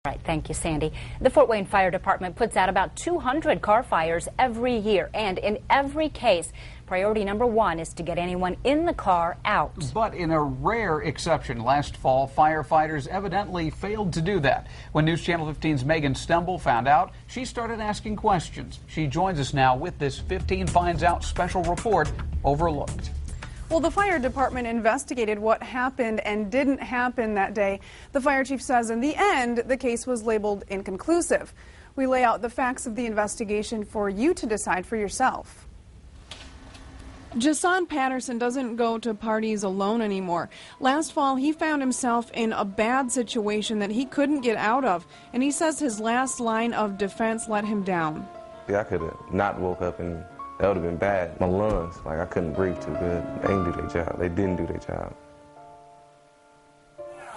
All right, thank you, Sandy. The Fort Wayne Fire Department puts out about 200 car fires every year, and in every case, priority number one is to get anyone in the car out. But in a rare exception, last fall, firefighters evidently failed to do that. When News Channel 15's Megan Stemble found out, she started asking questions. She joins us now with this 15 Finds Out special report, Overlooked. Well, the fire department investigated what happened and didn't happen that day. The fire chief says in the end, the case was labeled inconclusive. We lay out the facts of the investigation for you to decide for yourself. Jason Patterson doesn't go to parties alone anymore. Last fall, he found himself in a bad situation that he couldn't get out of, and he says his last line of defense let him down. I could have not woke up and that would have been bad. My lungs, I couldn't breathe too good. They didn't do their job. They didn't do their job.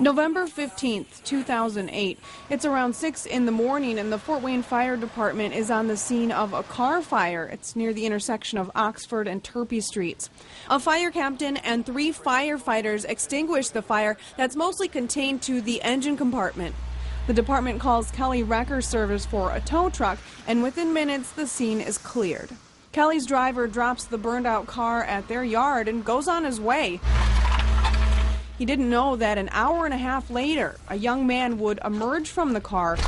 November 15th, 2008. It's around 6 in the morning, and the Fort Wayne Fire Department is on the scene of a car fire. It's near the intersection of Oxford and Turpie Streets. A fire captain and 3 firefighters extinguished the fire that's mostly contained to the engine compartment. The department calls Kelly Wrecker Service for a tow truck, and within minutes, the scene is cleared. Kelly's driver drops the burned-out car at their yard and goes on his way. He didn't know that an hour and a half later, a young man would emerge from the car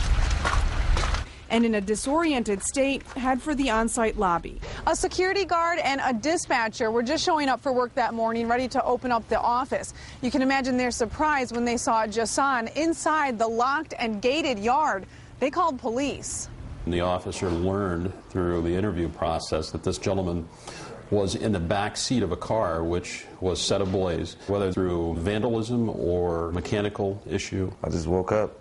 and in a disoriented state, head for the on-site lobby. A security guard and a dispatcher were just showing up for work that morning, ready to open up the office. You can imagine their surprise when they saw Jason inside the locked and gated yard. They called police. The officer learned through the interview process that this gentleman was in the back seat of a car which was set ablaze, whether through vandalism or mechanical issue. I just woke up,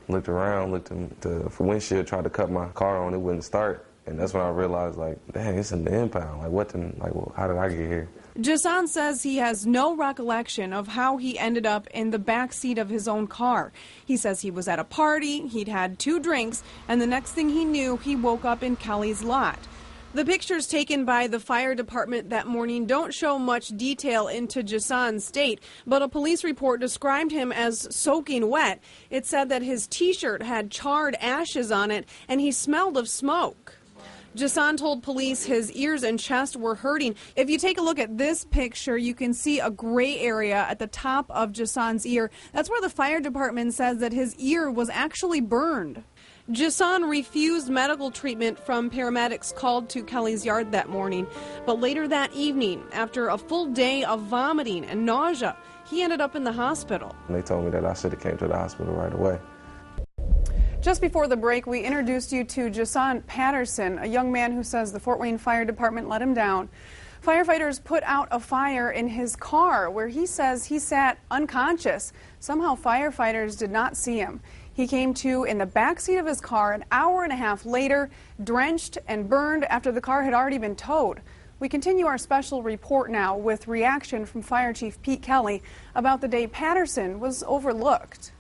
looked around, looked at the windshield, tried to cut my car on, it wouldn't start. And that's when I realized, dang, it's in the impound. Well, how did I get here? Jason says he has no recollection of how he ended up in the back seat of his own car. He says he was at a party, he'd had 2 drinks, and the next thing he knew, he woke up in Kelly's lot. The pictures taken by the fire department that morning don't show much detail into Jason's state, but a police report described him as soaking wet. It said that his T-shirt had charred ashes on it, and he smelled of smoke. Jason told police his ears and chest were hurting. If you take a look at this picture, you can see a gray area at the top of Jason's ear. That's where the fire department says that his ear was actually burned. Jason refused medical treatment from paramedics called to Kelly's yard that morning. But later that evening, after a full day of vomiting and nausea, he ended up in the hospital. They told me that I should have came to the hospital right away. Just before the break, we introduced you to Jason Patterson, a young man who says the Fort Wayne Fire Department let him down. Firefighters put out a fire in his car where he says he sat unconscious. Somehow firefighters did not see him. He came to in the back seat of his car an hour and a half later, drenched and burned after the car had already been towed. We continue our special report now with reaction from Fire Chief Pete Kelly about the day Patterson was overlooked.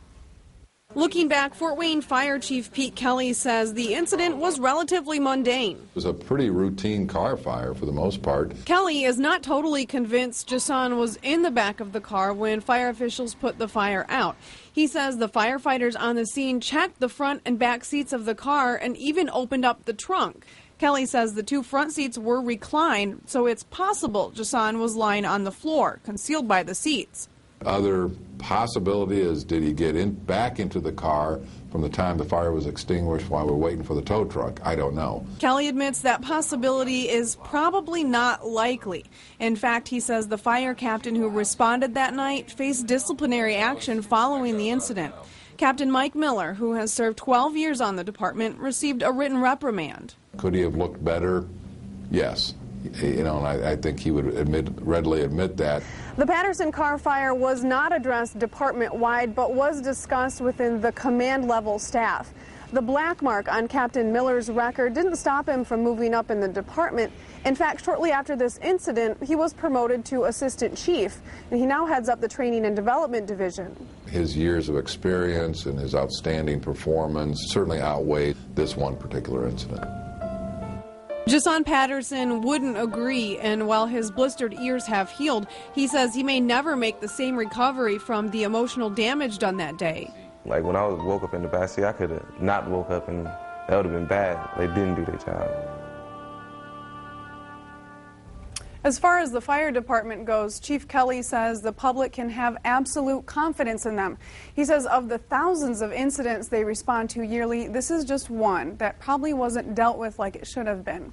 Looking back, Fort Wayne Fire Chief Pete Kelly says the incident was relatively mundane. It was a pretty routine car fire for the most part. Kelly is not totally convinced Jason was in the back of the car when fire officials put the fire out. He says the firefighters on the scene checked the front and back seats of the car and even opened up the trunk. Kelly says the 2 front seats were reclined, so it's possible Jason was lying on the floor, concealed by the seats. Other possibility is, did he get back into the car from the time the fire was extinguished while we're waiting for the tow truck? I don't know. Kelly admits that possibility is probably not likely. In fact, he says the fire captain who responded that night faced disciplinary action following the incident. Captain Mike Miller, who has served 12 years on the department, received a written reprimand. Could he have looked better? Yes. And I think he would readily admit that. The Patterson car fire was not addressed department-wide, but was discussed within the command-level staff. The black mark on Captain Miller's record didn't stop him from moving up in the department. In fact, shortly after this incident, he was promoted to assistant chief, and he now heads up the training and development division. His years of experience and his outstanding performance certainly outweigh this one particular incident. Jason Patterson wouldn't agree, and while his blistered ears have healed, he says he may never make the same recovery from the emotional damage done that day. Like when I was woke up in the backseat, I could have not woke up and that would have been bad. They didn't do their job. As far as the fire department goes, Chief Kelly says the public can have absolute confidence in them. He says of the thousands of incidents they respond to yearly, this is just one that probably wasn't dealt with like it should have been.